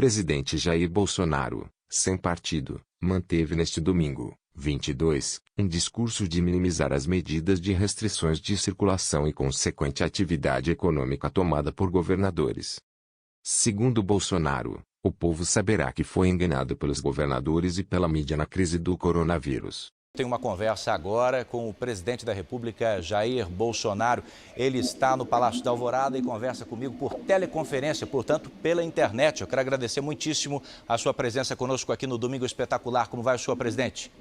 presidente Jair Bolsonaro, sem partido, manteve neste domingo, 22, um discurso de minimizar as medidas de restrições de circulação e consequente atividade econômica tomada por governadores. Segundo Bolsonaro, o povo saberá que foi enganado pelos governadores e pela mídia na crise do coronavírus. Tem uma conversa agora com o presidente da República, Jair Bolsonaro. Ele está no Palácio da Alvorada e conversa comigo por teleconferência, portanto, pela internet. Eu quero agradecer muitíssimo a sua presença conosco aqui no Domingo Espetacular. Como vai o senhor, presidente?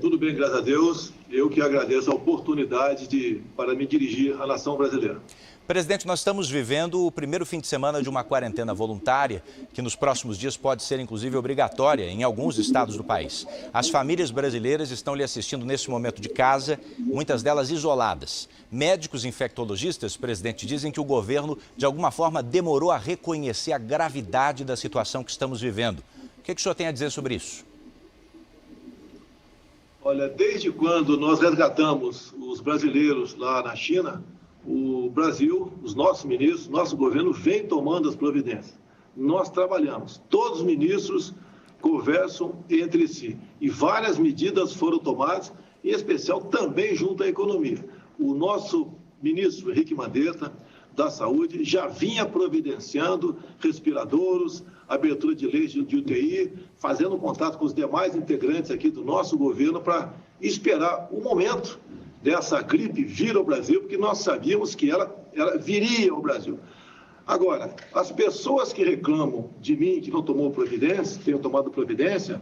Tudo bem, graças a Deus. Eu que agradeço a oportunidade para me dirigir à nação brasileira. Presidente, nós estamos vivendo o primeiro fim de semana de uma quarentena voluntária, que nos próximos dias pode ser inclusive obrigatória em alguns estados do país. As famílias brasileiras estão lhe assistindo nesse momento de casa, muitas delas isoladas. Médicos infectologistas, presidente, dizem que o governo, de alguma forma, demorou a reconhecer a gravidade da situação que estamos vivendo. O que o senhor tem a dizer sobre isso? Olha, desde quando nós resgatamos os brasileiros lá na China, o Brasil, os nossos ministros, nosso governo vem tomando as providências. Nós trabalhamos, todos os ministros conversam entre si e várias medidas foram tomadas, em especial também junto à economia. O nosso ministro Henrique Mandetta, da Saúde, já vinha providenciando respiradores, abertura de leis de UTI, fazendo contato com os demais integrantes aqui do nosso governo para esperar o momento dessa gripe vir ao Brasil, porque nós sabíamos que ela viria ao Brasil. Agora, as pessoas que reclamam de mim, que não tomou providência, tenham tomado providência,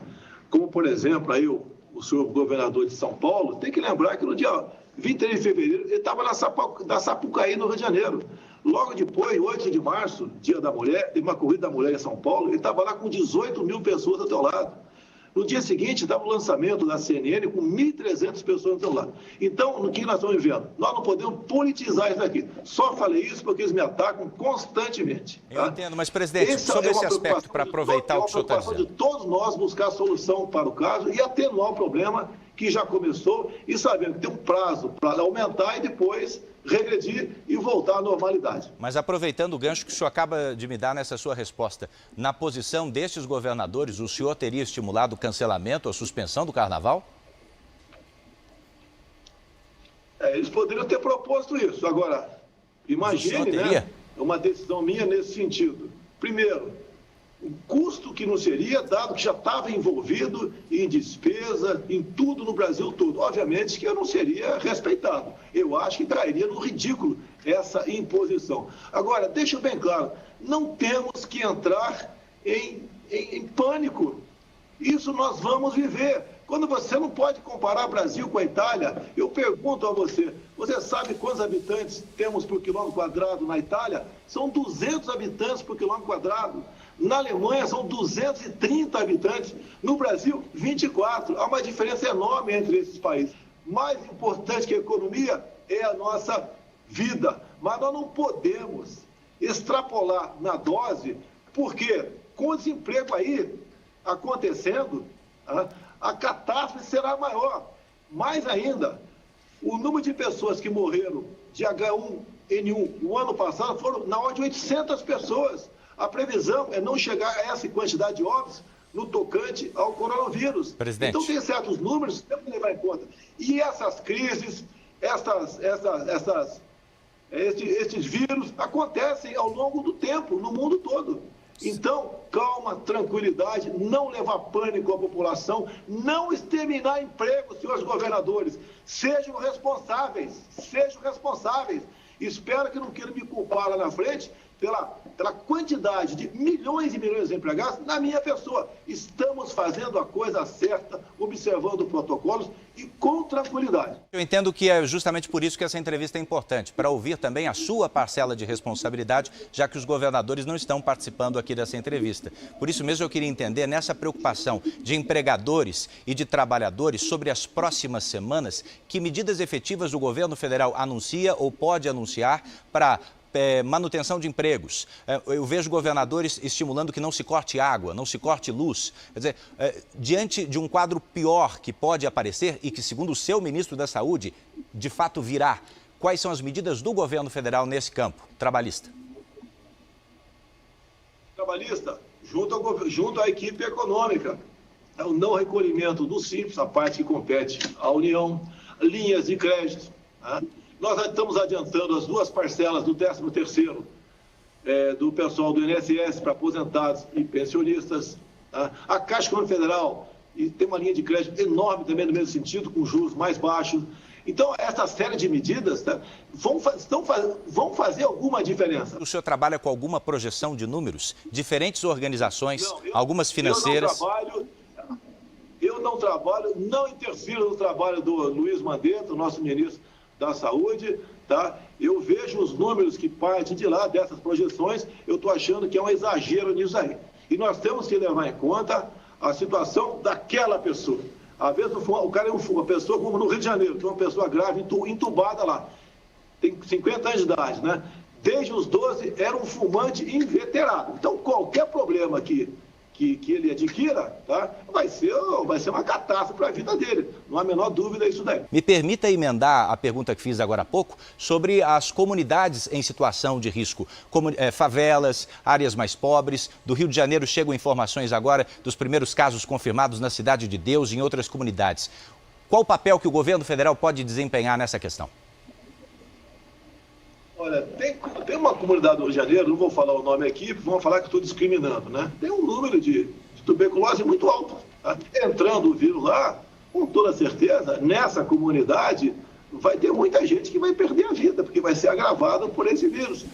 como, por exemplo, aí o senhor governador de São Paulo, tem que lembrar que no dia 23 de fevereiro ele estava na Sapucaí, no Rio de Janeiro. Logo depois, 8 de março, dia da mulher, teve uma corrida da mulher em São Paulo, ele estava lá com 18 mil pessoas do teu lado. No dia seguinte, estava o lançamento da CNN com 1.300 pessoas do teu lado. Então, no que nós estamos vivendo? Nós não podemos politizar isso aqui. Só falei isso porque eles me atacam constantemente. Eu entendo, mas, presidente, sobre esse aspecto, para aproveitar o que o senhor está dizendo. É uma preocupação de todos nós buscar solução para o caso e atenuar o problema que já começou e sabendo que tem um prazo para aumentar e depois regredir e voltar à normalidade. Mas aproveitando o gancho que o senhor acaba de me dar nessa sua resposta, na posição destes governadores, o senhor teria estimulado o cancelamento ou suspensão do carnaval? Eles poderiam ter proposto isso. Agora, imagine, né, uma decisão minha nesse sentido. Primeiro, o custo que não seria, dado que já estava envolvido em despesa, em tudo no Brasil todo. Obviamente que eu não seria respeitado. Eu acho que trairia no ridículo essa imposição. Agora, deixa bem claro, não temos que entrar em pânico. Isso nós vamos viver. Quando você não pode comparar Brasil com a Itália, eu pergunto a você, você sabe quantos habitantes temos por quilômetro quadrado na Itália? São 200 habitantes por quilômetro quadrado. Na Alemanha são 230 habitantes. No Brasil, 24. Há uma diferença enorme entre esses países. Mais importante que a economia é a nossa vida. Mas nós não podemos extrapolar na dose, porque com o desemprego aí acontecendo, a catástrofe será maior. Mais ainda, o número de pessoas que morreram de H1N1 no ano passado foram na ordem de 800 pessoas. A previsão é não chegar a essa quantidade de óbitos no tocante ao coronavírus. Presidente. Então, tem certos números que temos que levar em conta. E essas crises, esses vírus acontecem ao longo do tempo, no mundo todo. Então, calma, tranquilidade, não levar pânico à população, não exterminar emprego, senhores governadores. Sejam responsáveis, sejam responsáveis. Espero que não queiram me culpar lá na frente pela quantidade de milhões e milhões de empregados na minha pessoa. Estamos fazendo a coisa certa, observando protocolos e com tranquilidade. Eu entendo que é justamente por isso que essa entrevista é importante, para ouvir também a sua parcela de responsabilidade, já que os governadores não estão participando aqui dessa entrevista. Por isso mesmo eu queria entender, nessa preocupação de empregadores e de trabalhadores sobre as próximas semanas, que medidas efetivas o governo federal anuncia ou pode anunciar para manutenção de empregos. Eu vejo governadores estimulando que não se corte água, não se corte luz. Quer dizer, diante de um quadro pior que pode aparecer e que, segundo o seu ministro da Saúde, de fato virá, quais são as medidas do governo federal nesse campo trabalhista? trabalhista, junto à equipe econômica. O não recolhimento do Simples, a parte que compete à União, linhas de crédito. Tá? Nós estamos adiantando as 2 parcelas do 13º do pessoal do INSS para aposentados e pensionistas. Tá? A Caixa Econômica Federal tem uma linha de crédito enorme também no mesmo sentido, com juros mais baixos. Então, essa série de medidas, tá, vão fazer alguma diferença. O senhor trabalha com alguma projeção de números? Diferentes organizações, algumas financeiras... Eu não trabalho, não interfiro no trabalho do Luiz Mandetta, nosso ministro da Saúde, tá? Eu vejo os números que partem de lá, dessas projeções, eu estou achando que é um exagero nisso aí. E nós temos que levar em conta a situação daquela pessoa. Às vezes o cara é uma pessoa, como no Rio de Janeiro, que é uma pessoa grave, entubada lá, tem 50 anos de idade, né? Desde os 12 era um fumante inveterado. Então, qualquer problema que ele adquira, tá, vai ser uma catástrofe para a vida dele. Não há a menor dúvida isso daí. Me permita emendar a pergunta que fiz agora há pouco sobre as comunidades em situação de risco, como favelas, áreas mais pobres. Do Rio de Janeiro chegam informações agora dos primeiros casos confirmados na Cidade de Deus e em outras comunidades. Qual o papel que o governo federal pode desempenhar nessa questão? Olha, tem uma comunidade do Rio de Janeiro, não vou falar o nome aqui, vão falar que estou discriminando, né? Tem um número de tuberculose muito alto. Tá? Entrando o vírus lá, com toda certeza, nessa comunidade, vai ter muita gente que vai perder a vida, porque vai ser agravada por esse vírus.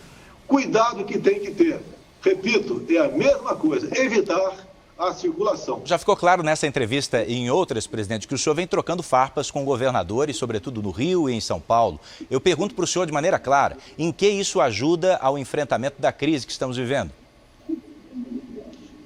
Cuidado que tem que ter. Repito, é a mesma coisa, evitar a circulação. Já ficou claro nessa entrevista e em outras, presidente, que o senhor vem trocando farpas com governadores, sobretudo no Rio e em São Paulo. Eu pergunto para o senhor de maneira clara, em que isso ajuda ao enfrentamento da crise que estamos vivendo?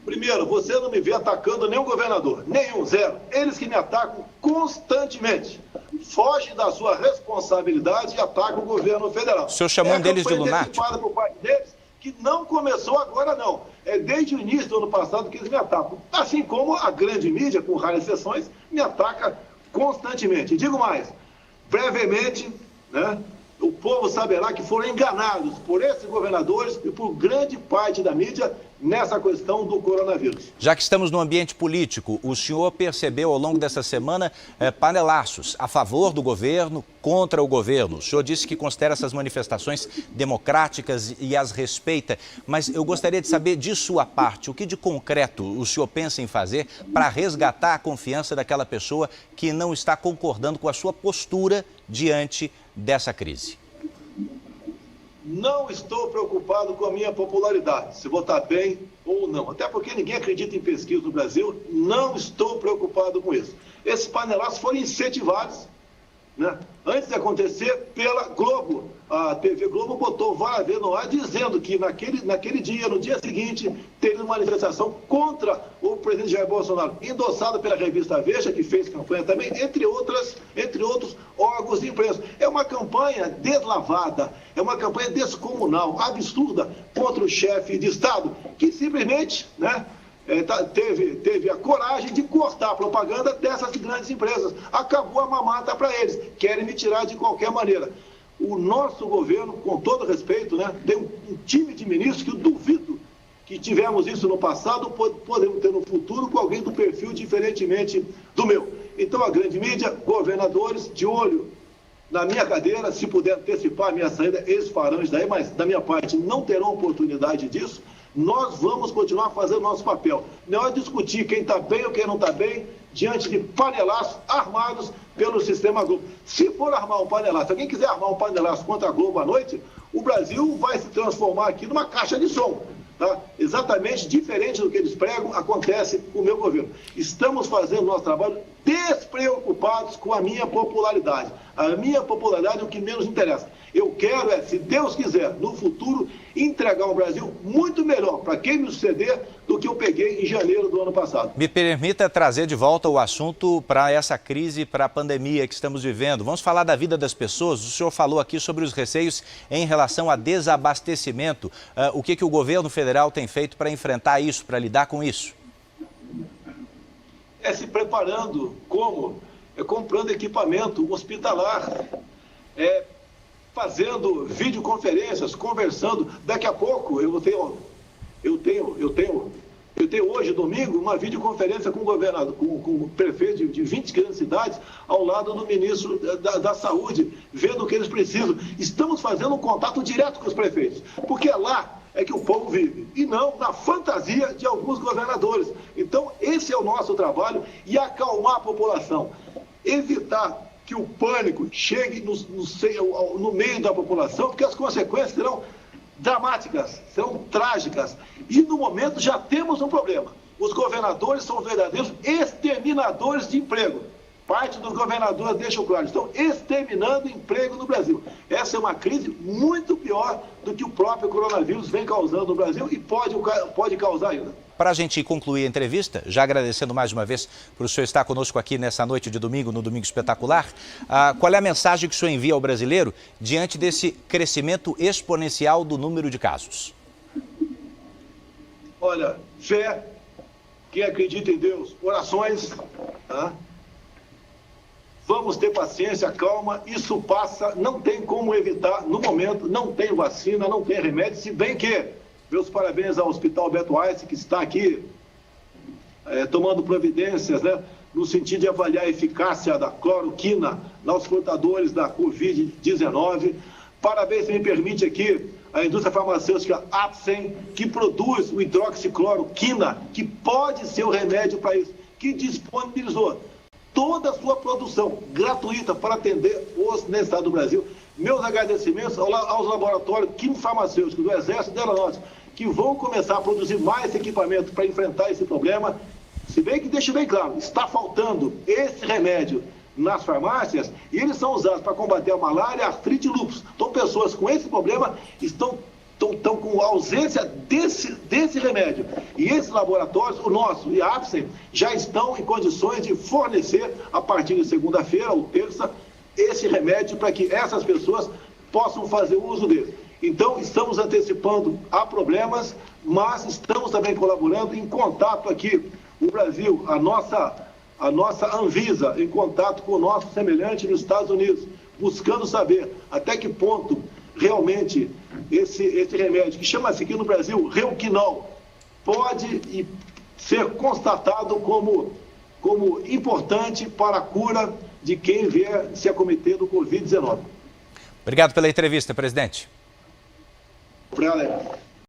Primeiro, você não me vê atacando nenhum governador, nenhum, zero. Eles que me atacam constantemente. Foge da sua responsabilidade e ataca o governo federal. O senhor chamou um deles de lunático? Por parte deles, que não começou agora, não. É desde o início do ano passado que eles me atacam. Assim como a grande mídia, com raras exceções, me ataca constantemente. E digo mais, brevemente, né, o povo saberá que foram enganados por esses governadores e por grande parte da mídia nessa questão do coronavírus. Já que estamos no ambiente político, o senhor percebeu ao longo dessa semana panelaços a favor do governo, contra o governo. O senhor disse que considera essas manifestações democráticas e as respeita, mas eu gostaria de saber de sua parte, o que de concreto o senhor pensa em fazer para resgatar a confiança daquela pessoa que não está concordando com a sua postura diante dessa crise? Não estou preocupado com a minha popularidade, se vou estar bem ou não. Até porque ninguém acredita em pesquisa no Brasil, não estou preocupado com isso. Esses panelaços foram incentivados, né, antes de acontecer, pela Globo. A TV Globo botou várias vezes no ar dizendo que naquele dia, no dia seguinte, teve uma manifestação contra o presidente Jair Bolsonaro, endossada pela revista Veja, que fez campanha também, entre outros órgãos de imprensa. É uma campanha deslavada, é uma campanha descomunal, absurda, contra o chefe de Estado, que simplesmente, né, teve a coragem de cortar a propaganda dessas grandes empresas. Acabou a mamata para eles, querem me tirar de qualquer maneira. O nosso governo, com todo respeito, né, tem um time de ministros que eu duvido que tivemos isso no passado, podemos ter no futuro com alguém do perfil diferentemente do meu. Então a grande mídia, governadores, de olho na minha cadeira, se puder antecipar a minha saída, eles farão isso daí, mas da minha parte não terão oportunidade disso. Nós vamos continuar fazendo o nosso papel. Não é discutir quem está bem ou quem não está bem diante de panelaços armados pelo sistema Globo. Se for armar um panelaço, se alguém quiser armar um panelaço contra a Globo à noite, o Brasil vai se transformar aqui numa caixa de som. Tá? Exatamente diferente do que eles pregam, acontece com o meu governo. Estamos fazendo o nosso trabalho despreocupados com a minha popularidade. A minha popularidade é o que menos interessa. Eu quero, se Deus quiser, no futuro, entregar um Brasil muito melhor para quem me suceder do que eu peguei em janeiro do ano passado. Me permita trazer de volta o assunto para essa crise, para a pandemia que estamos vivendo. Vamos falar da vida das pessoas. O senhor falou aqui sobre os receios em relação a desabastecimento. O que o governo federal tem feito para enfrentar isso, para lidar com isso? Se preparando, como? Comprando equipamento hospitalar, fazendo videoconferências, conversando. Daqui a pouco eu vou ter Eu tenho hoje, domingo, uma videoconferência com o governador, com o prefeito de 20 grandes cidades, ao lado do ministro da Saúde, vendo o que eles precisam. Estamos fazendo um contato direto com os prefeitos, porque é lá é que o povo vive, e não na fantasia de alguns governadores. Então, esse é o nosso trabalho, e acalmar a população. Evitar que o pânico chegue no meio da população, porque as consequências serão dramáticas, serão trágicas. E no momento já temos um problema. Os governadores são verdadeiros exterminadores de emprego. Parte dos governadores deixam claro, estão exterminando emprego no Brasil. Essa é uma crise muito pior do que o próprio coronavírus vem causando no Brasil e pode causar ainda. Para a gente concluir a entrevista, já agradecendo mais uma vez por o senhor estar conosco aqui nessa noite de domingo, no Domingo Espetacular, qual é a mensagem que o senhor envia ao brasileiro diante desse crescimento exponencial do número de casos? Olha, fé, quem acredita em Deus, orações, tá? Vamos ter paciência, calma, isso passa, não tem como evitar no momento, não tem vacina, não tem remédio, se bem que, meus parabéns ao Hospital Beto Ayse, que está aqui tomando providências, né, no sentido de avaliar a eficácia da cloroquina nos portadores da Covid-19. Parabéns, se me permite aqui, a indústria farmacêutica Apsen, que produz o hidroxicloroquina, que pode ser o remédio para isso, que disponibilizou toda a sua produção gratuita para atender os necessitados do Brasil. Meus agradecimentos aos laboratórios químico-farmacêuticos do Exército e da Aeronáutica, que vão começar a produzir mais equipamento para enfrentar esse problema. Se bem que, deixe bem claro, está faltando esse remédio nas farmácias e eles são usados para combater a malária, a artrite e lúpus. Então, pessoas com esse problema estão com ausência desse remédio. E esses laboratórios, o nosso e a Apsen, já estão em condições de fornecer, a partir de segunda-feira ou terça, esse remédio para que essas pessoas possam fazer uso dele. Então, estamos antecipando a problemas, mas estamos também colaborando em contato aqui, o Brasil, a nossa Anvisa, em contato com o nosso semelhante nos Estados Unidos, buscando saber até que ponto realmente esse remédio, que chama-se aqui no Brasil Reuquinol, pode ser constatado como importante para a cura de quem vier se acometer do Covid-19. Obrigado pela entrevista, presidente. Obrigado.